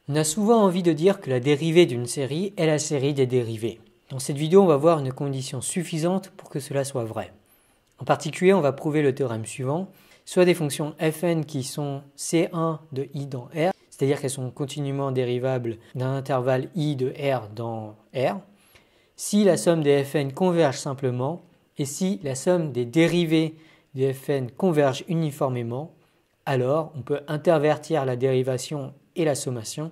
On a souvent envie de dire que la dérivée d'une série est la série des dérivées. Dans cette vidéo, on va voir une condition suffisante pour que cela soit vrai. En particulier, on va prouver le théorème suivant. Soit des fonctions fn qui sont C1 de i dans R, c'est-à-dire qu'elles sont continuellement dérivables d'un intervalle i de R dans R, si la somme des fn converge simplement, et si la somme des dérivées des fn converge uniformément, alors on peut intervertir la dérivation et la sommation,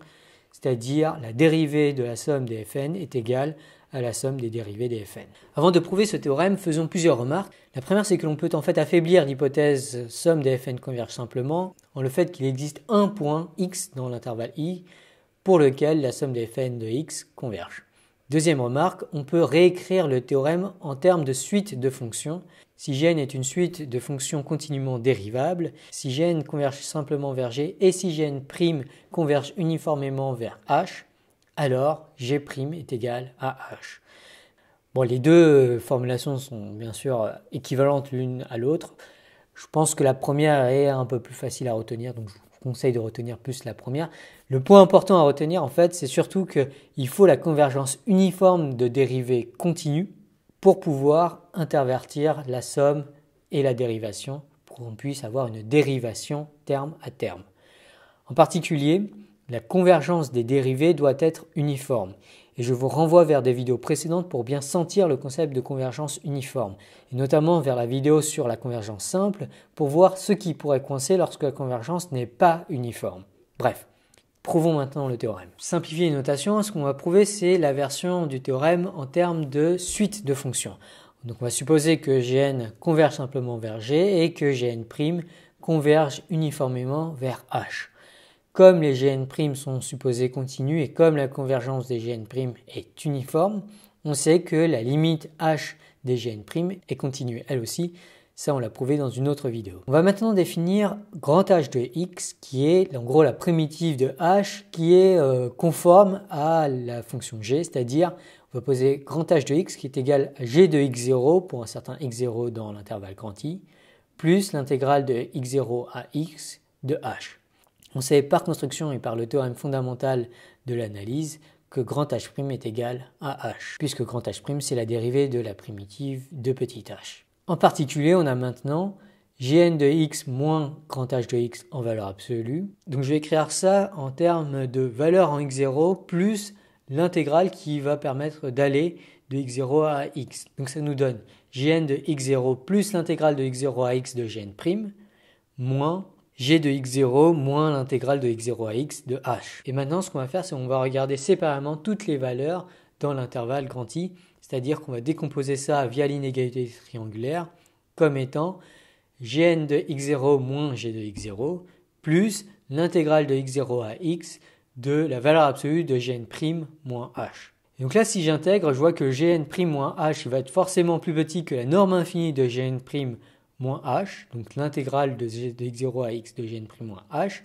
c'est-à-dire la dérivée de la somme des fn est égale à la somme des dérivées des fn. Avant de prouver ce théorème, faisons plusieurs remarques. La première, c'est que l'on peut en fait affaiblir l'hypothèse somme des fn converge simplement en le fait qu'il existe un point x dans l'intervalle i pour lequel la somme des fn de x converge. Deuxième remarque, on peut réécrire le théorème en termes de suite de fonctions. Si Gn est une suite de fonctions continuellement dérivables, si Gn converge simplement vers G et si Gn' converge uniformément vers H, alors G' est égal à H. Bon, les deux formulations sont bien sûr équivalentes l'une à l'autre. Je pense que la première est un peu plus facile à retenir, donc je vous conseille de retenir plus la première. Le point important à retenir, en fait, c'est surtout qu'il faut la convergence uniforme de dérivées continues pour pouvoir intervertir la somme et la dérivation, pour qu'on puisse avoir une dérivation terme à terme. En particulier, la convergence des dérivées doit être uniforme. Et je vous renvoie vers des vidéos précédentes pour bien sentir le concept de convergence uniforme, et notamment vers la vidéo sur la convergence simple pour voir ce qui pourrait coincer lorsque la convergence n'est pas uniforme. Bref, prouvons maintenant le théorème. Simplifier les notations, ce qu'on va prouver, c'est la version du théorème en termes de suite de fonctions. Donc on va supposer que Gn converge simplement vers G et que Gn' converge uniformément vers H. Comme les Gn' sont supposés continus et comme la convergence des Gn' est uniforme, on sait que la limite h des Gn' est continue elle aussi. Ça, on l'a prouvé dans une autre vidéo. On va maintenant définir grand H de x qui est en gros la primitive de h qui est conforme à la fonction g, c'est-à-dire on va poser grand H de x qui est égal à g de x0 pour un certain x0 dans l'intervalle grand I, plus l'intégrale de x0 à x de h. On sait par construction et par le théorème fondamental de l'analyse que grand H' est égal à H, puisque grand H' c'est la dérivée de la primitive de petit h. En particulier, on a maintenant Gn de x moins grand H de x en valeur absolue. Donc je vais écrire ça en termes de valeur en x0 plus l'intégrale qui va permettre d'aller de x0 à x. Donc ça nous donne Gn de x0 plus l'intégrale de x0 à x de Gn' moins g de x0 moins l'intégrale de x0 à x de h. Et maintenant, ce qu'on va faire, c'est qu'on va regarder séparément toutes les valeurs dans l'intervalle grand I, c'est-à-dire qu'on va décomposer ça via l'inégalité triangulaire comme étant gn de x0 moins g de x0 plus l'intégrale de x0 à x de la valeur absolue de Gn' moins h. Et donc là, si j'intègre, je vois que Gn' moins h va être forcément plus petit que la norme infinie de Gn' moins h, donc l'intégrale de x0 à x de Gn' moins h.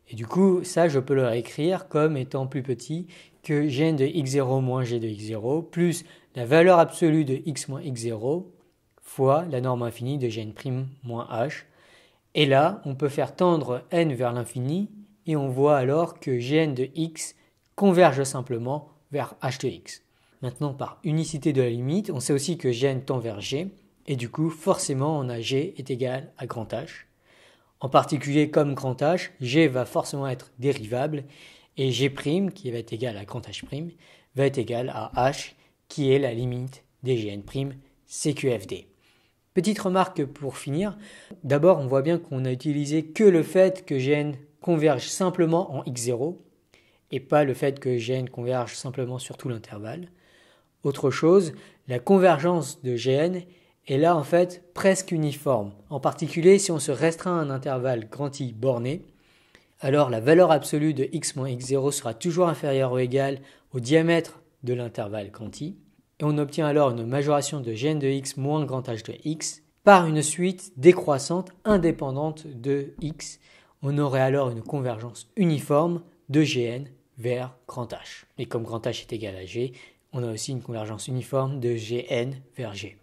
Et du coup, ça, je peux le réécrire comme étant plus petit que Gn de x0 moins g de x0 plus la valeur absolue de x moins x0 fois la norme infinie de Gn' moins h. Et là, on peut faire tendre n vers l'infini et on voit alors que Gn de x converge simplement vers h de x. Maintenant, par unicité de la limite, on sait aussi que Gn tend vers g. Et du coup, forcément, on a G est égal à grand H. En particulier, comme grand H, G va forcément être dérivable et G', qui va être égal à grand H', va être égal à H, qui est la limite des Gn' CQFD. Petite remarque pour finir. D'abord, on voit bien qu'on a utilisé que le fait que Gn converge simplement en x0 et pas le fait que Gn converge simplement sur tout l'intervalle. Autre chose, la convergence de Gn est là en fait presque uniforme. En particulier, si on se restreint à un intervalle grand I borné, alors la valeur absolue de x moins x0 sera toujours inférieure ou égale au diamètre de l'intervalle grand I. Et on obtient alors une majoration de Gn de x moins grand H de x par une suite décroissante indépendante de x. On aurait alors une convergence uniforme de Gn vers grand H. Et comme grand H est égal à G, on a aussi une convergence uniforme de Gn vers G.